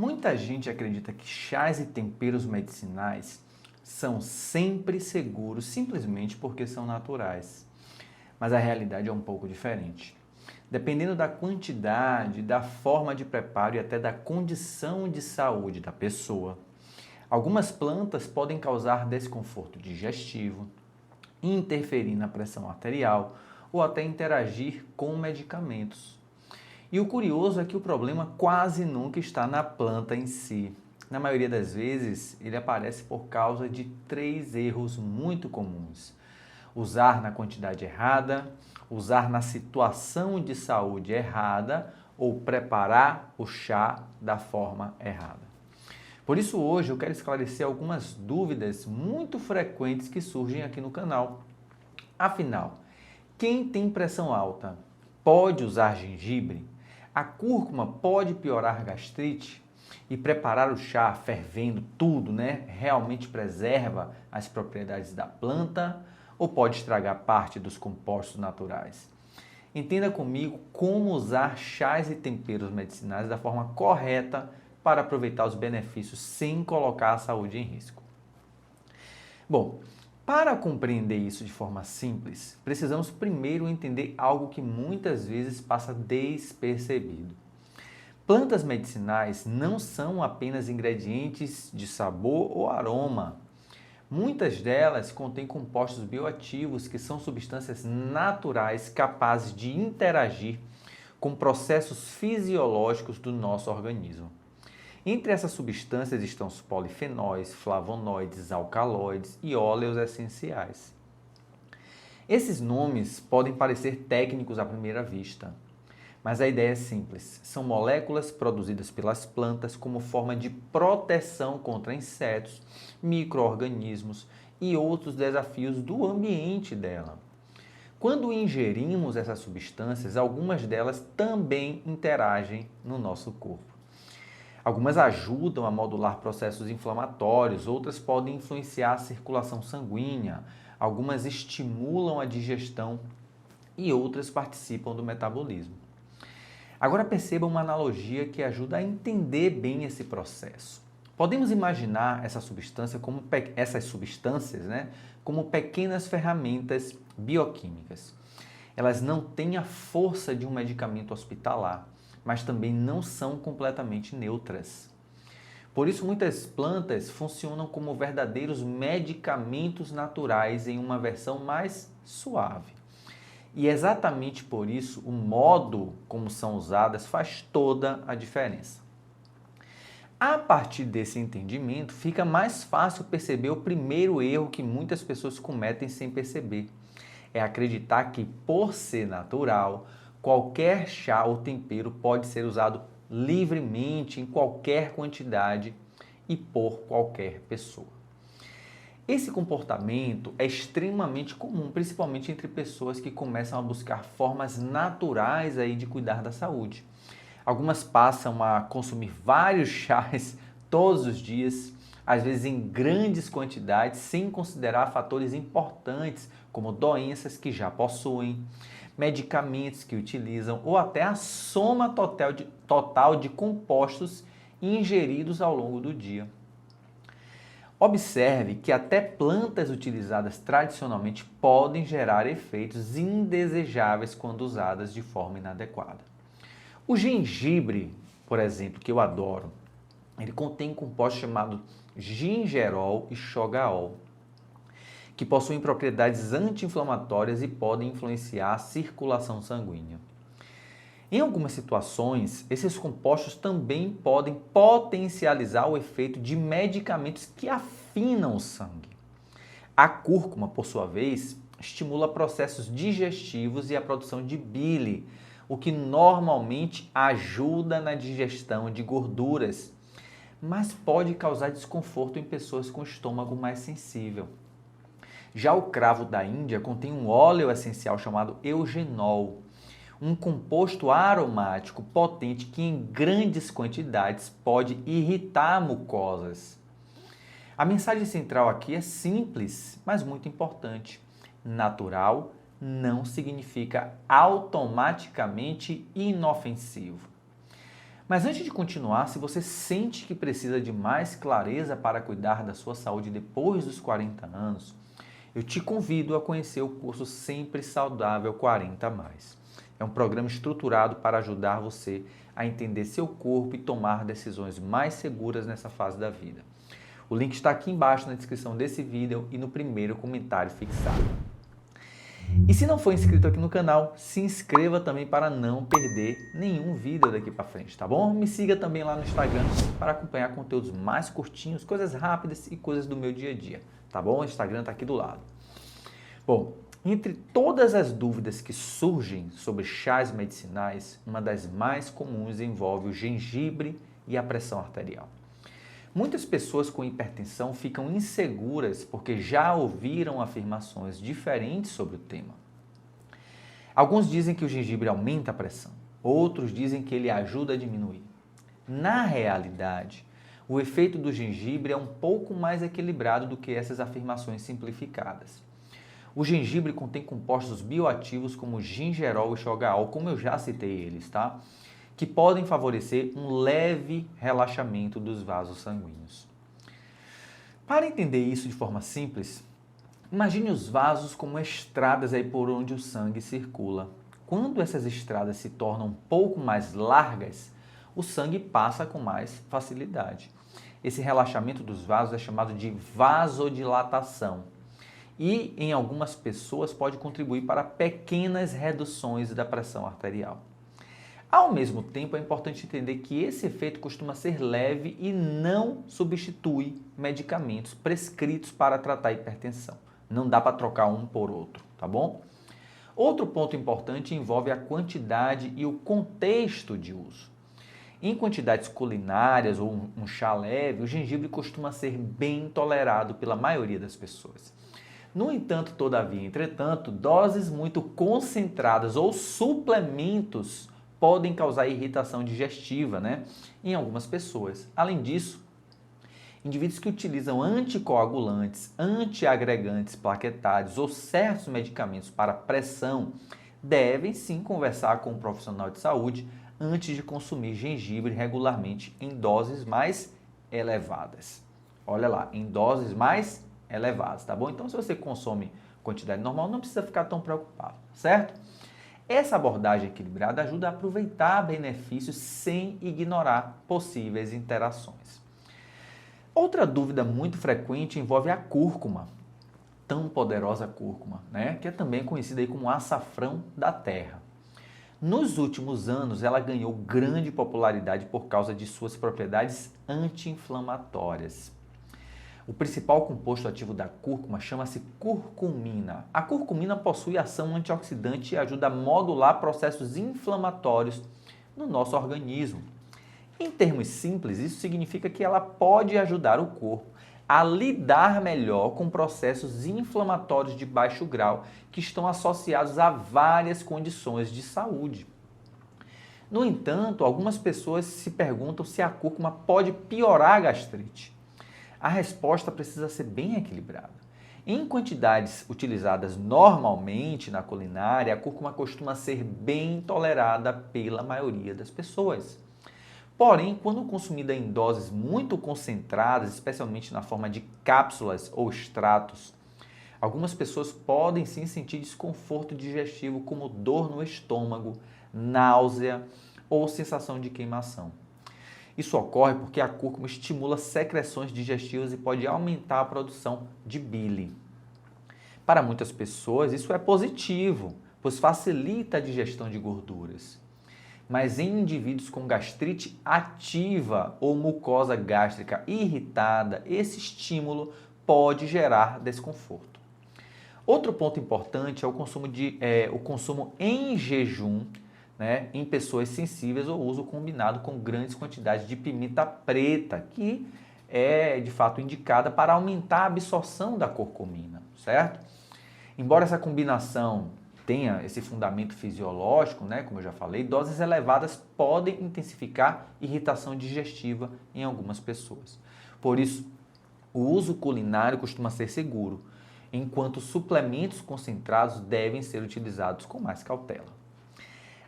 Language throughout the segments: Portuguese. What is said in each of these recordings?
Muita gente acredita que chás e temperos medicinais são sempre seguros simplesmente porque são naturais. Mas a realidade é um pouco diferente. Dependendo da quantidade, da forma de preparo e até da condição de saúde da pessoa, algumas plantas podem causar desconforto digestivo, interferir na pressão arterial ou até interagir com medicamentos. E o curioso é que o problema quase nunca está na planta em si. Na maioria das vezes, ele aparece por causa de 3 erros muito comuns: usar na quantidade errada, usar na situação de saúde errada ou preparar o chá da forma errada. Por isso, hoje eu quero esclarecer algumas dúvidas muito frequentes que surgem aqui no canal. Afinal, quem tem pressão alta pode usar gengibre? A cúrcuma pode piorar a gastrite? E preparar o chá fervendo tudo, realmente preserva as propriedades da planta ou pode estragar parte dos compostos naturais? Entenda comigo como usar chás e temperos medicinais da forma correta para aproveitar os benefícios sem colocar a saúde em risco. Bom, para compreender isso de forma simples, precisamos primeiro entender algo que muitas vezes passa despercebido. Plantas medicinais não são apenas ingredientes de sabor ou aroma. Muitas delas contêm compostos bioativos, que são substâncias naturais capazes de interagir com processos fisiológicos do nosso organismo. Entre essas substâncias estão os polifenóis, flavonoides, alcaloides e óleos essenciais. Esses nomes podem parecer técnicos à primeira vista, mas a ideia é simples. São moléculas produzidas pelas plantas como forma de proteção contra insetos, micro-organismos e outros desafios do ambiente dela. Quando ingerimos essas substâncias, algumas delas também interagem no nosso corpo. Algumas ajudam a modular processos inflamatórios, outras podem influenciar a circulação sanguínea, algumas estimulam a digestão e outras participam do metabolismo. Agora perceba uma analogia que ajuda a entender bem esse processo. Podemos imaginar essas substâncias como pequenas ferramentas bioquímicas. Elas não têm a força de um medicamento hospitalar, mas também não são completamente neutras. Por isso, muitas plantas funcionam como verdadeiros medicamentos naturais em uma versão mais suave. E exatamente por isso, o modo como são usadas faz toda a diferença. A partir desse entendimento, fica mais fácil perceber o primeiro erro que muitas pessoas cometem sem perceber. É acreditar que, por ser natural, qualquer chá ou tempero pode ser usado livremente, em qualquer quantidade e por qualquer pessoa. Esse comportamento é extremamente comum, principalmente entre pessoas que começam a buscar formas naturais de cuidar da saúde. Algumas passam a consumir vários chás todos os dias, às vezes em grandes quantidades, sem considerar fatores importantes como doenças que já possuem, medicamentos que utilizam ou até a soma total de compostos ingeridos ao longo do dia. Observe que até plantas utilizadas tradicionalmente podem gerar efeitos indesejáveis quando usadas de forma inadequada. O gengibre, por exemplo, que eu adoro, ele contém compostos chamados gingerol e xogaol, que possuem propriedades anti-inflamatórias e podem influenciar a circulação sanguínea. Em algumas situações, esses compostos também podem potencializar o efeito de medicamentos que afinam o sangue. A cúrcuma, por sua vez, estimula processos digestivos e a produção de bile, o que normalmente ajuda na digestão de gorduras, mas pode causar desconforto em pessoas com estômago mais sensível. Já o cravo da Índia contém um óleo essencial chamado eugenol, um composto aromático potente que em grandes quantidades pode irritar mucosas. A mensagem central aqui é simples, mas muito importante. Natural não significa automaticamente inofensivo. Mas antes de continuar, se você sente que precisa de mais clareza para cuidar da sua saúde depois dos 40 anos, eu te convido a conhecer o curso Sempre Saudável 40+. É um programa estruturado para ajudar você a entender seu corpo e tomar decisões mais seguras nessa fase da vida. O link está aqui embaixo na descrição desse vídeo e no primeiro comentário fixado. E se não for inscrito aqui no canal, se inscreva também para não perder nenhum vídeo daqui para frente, tá bom? Me siga também lá no Instagram para acompanhar conteúdos mais curtinhos, coisas rápidas e coisas do meu dia a dia, tá bom? O Instagram está aqui do lado. Bom, entre todas as dúvidas que surgem sobre chás medicinais, uma das mais comuns envolve o gengibre e a pressão arterial. Muitas pessoas com hipertensão ficam inseguras porque já ouviram afirmações diferentes sobre o tema. Alguns dizem que o gengibre aumenta a pressão, outros dizem que ele ajuda a diminuir. Na realidade, o efeito do gengibre é um pouco mais equilibrado do que essas afirmações simplificadas. O gengibre contém compostos bioativos como gingerol e xogaol, como eu já citei eles, tá? Que podem favorecer um leve relaxamento dos vasos sanguíneos. Para entender isso de forma simples, imagine os vasos como estradas aí por onde o sangue circula. Quando essas estradas se tornam um pouco mais largas, o sangue passa com mais facilidade. Esse relaxamento dos vasos é chamado de vasodilatação e, em algumas pessoas, pode contribuir para pequenas reduções da pressão arterial. Ao mesmo tempo, é importante entender que esse efeito costuma ser leve e não substitui medicamentos prescritos para tratar a hipertensão. Não dá para trocar um por outro, tá bom? Outro ponto importante envolve a quantidade e o contexto de uso. Em quantidades culinárias ou um chá leve, o gengibre costuma ser bem tolerado pela maioria das pessoas. No entanto, todavia, entretanto, doses muito concentradas ou suplementos podem causar irritação digestiva, em algumas pessoas. Além disso, indivíduos que utilizam anticoagulantes, antiagregantes plaquetários ou certos medicamentos para pressão devem sim conversar com um profissional de saúde antes de consumir gengibre regularmente em doses mais elevadas. Olha lá, em doses mais elevadas, tá bom? Então, se você consome quantidade normal, não precisa ficar tão preocupado, certo? Essa abordagem equilibrada ajuda a aproveitar benefícios sem ignorar possíveis interações. Outra dúvida muito frequente envolve a cúrcuma, tão poderosa cúrcuma, que é também conhecida aí como açafrão da terra. Nos últimos anos, ela ganhou grande popularidade por causa de suas propriedades anti-inflamatórias. O principal composto ativo da cúrcuma chama-se curcumina. A curcumina possui ação antioxidante e ajuda a modular processos inflamatórios no nosso organismo. Em termos simples, isso significa que ela pode ajudar o corpo a lidar melhor com processos inflamatórios de baixo grau que estão associados a várias condições de saúde. No entanto, algumas pessoas se perguntam se a cúrcuma pode piorar a gastrite. A resposta precisa ser bem equilibrada. Em quantidades utilizadas normalmente na culinária, a cúrcuma costuma ser bem tolerada pela maioria das pessoas. Porém, quando consumida em doses muito concentradas, especialmente na forma de cápsulas ou extratos, algumas pessoas podem sim sentir desconforto digestivo, como dor no estômago, náusea ou sensação de queimação. Isso ocorre porque a cúrcuma estimula secreções digestivas e pode aumentar a produção de bile. Para muitas pessoas, isso é positivo, pois facilita a digestão de gorduras. Mas em indivíduos com gastrite ativa ou mucosa gástrica irritada, esse estímulo pode gerar desconforto. Outro ponto importante é o consumo em jejum, em pessoas sensíveis ou uso combinado com grandes quantidades de pimenta preta, que é de fato indicada para aumentar a absorção da curcumina, certo? Embora essa combinação tenha esse fundamento fisiológico, como eu já falei, doses elevadas podem intensificar irritação digestiva em algumas pessoas. Por isso, o uso culinário costuma ser seguro, enquanto suplementos concentrados devem ser utilizados com mais cautela.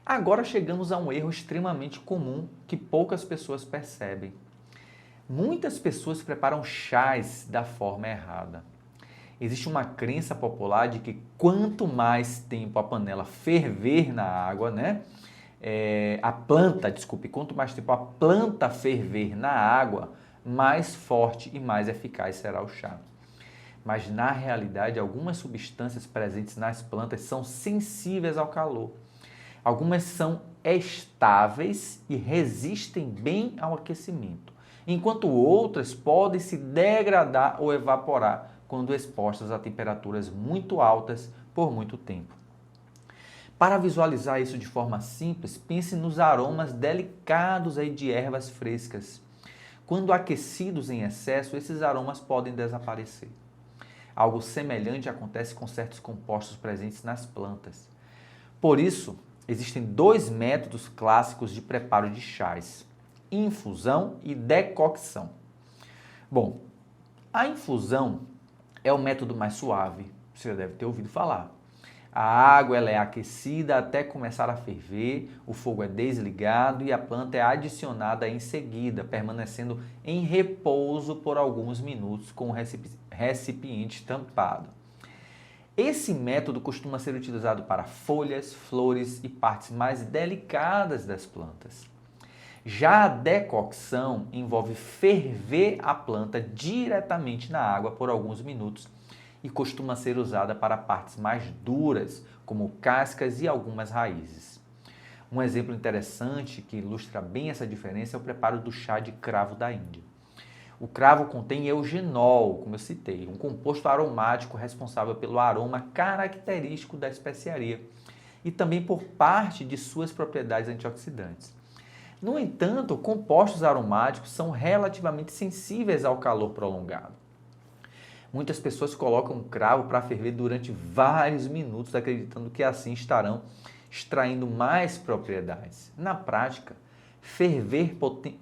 Agora chegamos a um erro extremamente comum que poucas pessoas percebem. Muitas pessoas preparam chás da forma errada. Existe uma crença popular de que quanto mais tempo a panela ferver na água, quanto mais tempo a planta ferver na água, mais forte e mais eficaz será o chá. Mas na realidade, algumas substâncias presentes nas plantas são sensíveis ao calor. Algumas são estáveis e resistem bem ao aquecimento, enquanto outras podem se degradar ou evaporar quando expostas a temperaturas muito altas por muito tempo. Para visualizar isso de forma simples, pense nos aromas delicados de ervas frescas. Quando aquecidos em excesso, esses aromas podem desaparecer. Algo semelhante acontece com certos compostos presentes nas plantas. Por isso, existem dois métodos clássicos de preparo de chás: infusão e decocção. Bom, a infusão é o método mais suave, você já deve ter ouvido falar. A água ela é aquecida até começar a ferver, o fogo é desligado e a planta é adicionada em seguida, permanecendo em repouso por alguns minutos com o recipiente tampado. Esse método costuma ser utilizado para folhas, flores e partes mais delicadas das plantas. Já a decocção envolve ferver a planta diretamente na água por alguns minutos e costuma ser usada para partes mais duras, como cascas e algumas raízes. Um exemplo interessante que ilustra bem essa diferença é o preparo do chá de cravo da Índia. O cravo contém eugenol, como eu citei, um composto aromático responsável pelo aroma característico da especiaria e também por parte de suas propriedades antioxidantes. No entanto, compostos aromáticos são relativamente sensíveis ao calor prolongado. Muitas pessoas colocam o cravo para ferver durante vários minutos, acreditando que assim estarão extraindo mais propriedades. Na prática, ferver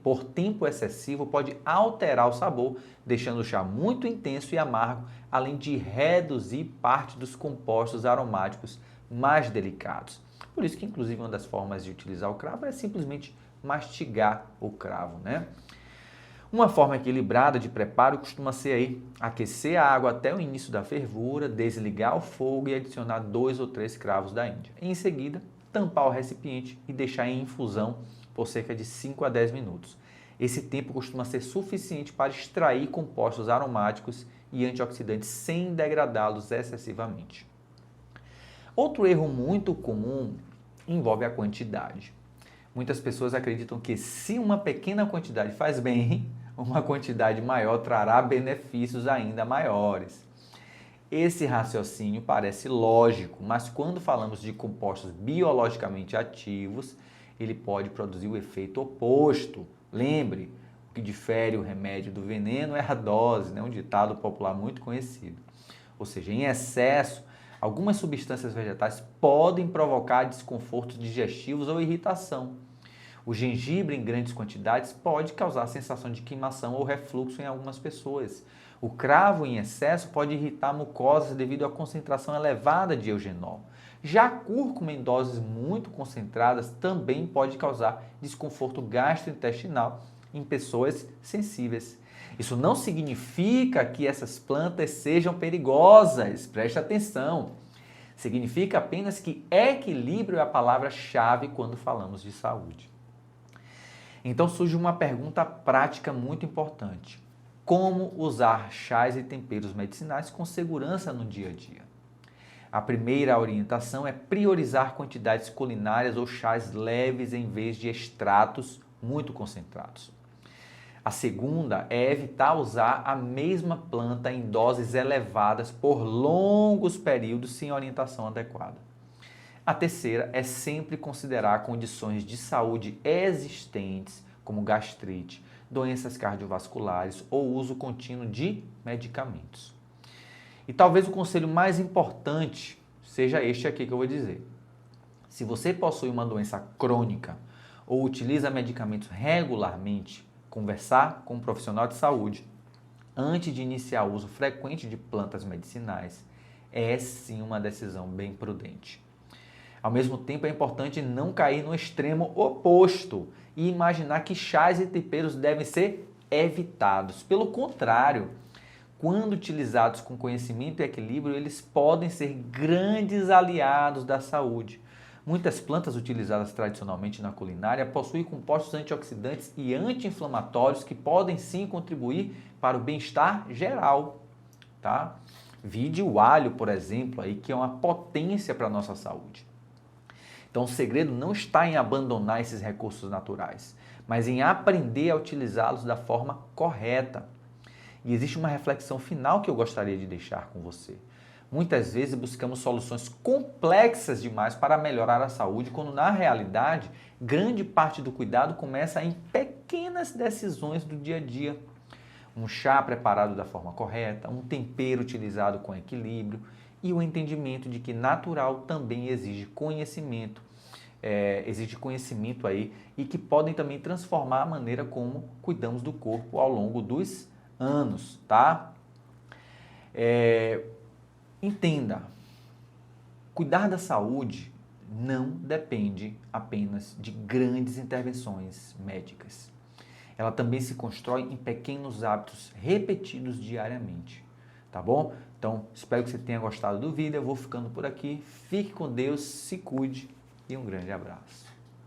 por tempo excessivo pode alterar o sabor, deixando o chá muito intenso e amargo, além de reduzir parte dos compostos aromáticos mais delicados. Por isso que, inclusive, uma das formas de utilizar o cravo é simplesmente mastigar o cravo, Uma forma equilibrada de preparo costuma ser aquecer a água até o início da fervura, desligar o fogo e adicionar 2 ou 3 cravos da Índia. Em seguida, tampar o recipiente e deixar em infusão por cerca de 5 a 10 minutos. Esse tempo costuma ser suficiente para extrair compostos aromáticos e antioxidantes sem degradá-los excessivamente. Outro erro muito comum envolve a quantidade. Muitas pessoas acreditam que se uma pequena quantidade faz bem, uma quantidade maior trará benefícios ainda maiores. Esse raciocínio parece lógico, mas quando falamos de compostos biologicamente ativos, ele pode produzir o efeito oposto. Lembre, o que difere o remédio do veneno é a dose, um ditado popular muito conhecido. Ou seja, em excesso, algumas substâncias vegetais podem provocar desconfortos digestivos ou irritação. O gengibre em grandes quantidades pode causar sensação de queimação ou refluxo em algumas pessoas. O cravo em excesso pode irritar mucosas devido à concentração elevada de eugenol. Já a cúrcuma em doses muito concentradas também pode causar desconforto gastrointestinal em pessoas sensíveis. Isso não significa que essas plantas sejam perigosas, preste atenção. Significa apenas que equilíbrio é a palavra-chave quando falamos de saúde. Então surge uma pergunta prática muito importante: como usar chás e temperos medicinais com segurança no dia a dia? A primeira orientação é priorizar quantidades culinárias ou chás leves em vez de extratos muito concentrados. A segunda é evitar usar a mesma planta em doses elevadas por longos períodos sem orientação adequada. A terceira é sempre considerar condições de saúde existentes, como gastrite, doenças cardiovasculares ou uso contínuo de medicamentos. E talvez o conselho mais importante seja este aqui que eu vou dizer. Se você possui uma doença crônica ou utiliza medicamentos regularmente, conversar com um profissional de saúde antes de iniciar o uso frequente de plantas medicinais é sim uma decisão bem prudente. Ao mesmo tempo, é importante não cair no extremo oposto e imaginar que chás e temperos devem ser evitados. Pelo contrário, quando utilizados com conhecimento e equilíbrio, eles podem ser grandes aliados da saúde. Muitas plantas utilizadas tradicionalmente na culinária possuem compostos antioxidantes e anti-inflamatórios que podem sim contribuir para o bem-estar geral, tá? Vide o alho, por exemplo, aí, que é uma potência para a nossa saúde. Então, o segredo não está em abandonar esses recursos naturais, mas em aprender a utilizá-los da forma correta. E existe uma reflexão final que eu gostaria de deixar com você. Muitas vezes buscamos soluções complexas demais para melhorar a saúde, quando na realidade, grande parte do cuidado começa em pequenas decisões do dia a dia. Um chá preparado da forma correta, um tempero utilizado com equilíbrio e o entendimento de que natural também exige conhecimento. Exige conhecimento aí e que podem também transformar a maneira como cuidamos do corpo ao longo dos anos, tá? Entenda, cuidar da saúde não depende apenas de grandes intervenções médicas. Ela também se constrói em pequenos hábitos repetidos diariamente, tá bom? Então, espero que você tenha gostado do vídeo, eu vou ficando por aqui. Fique com Deus, se cuide e um grande abraço.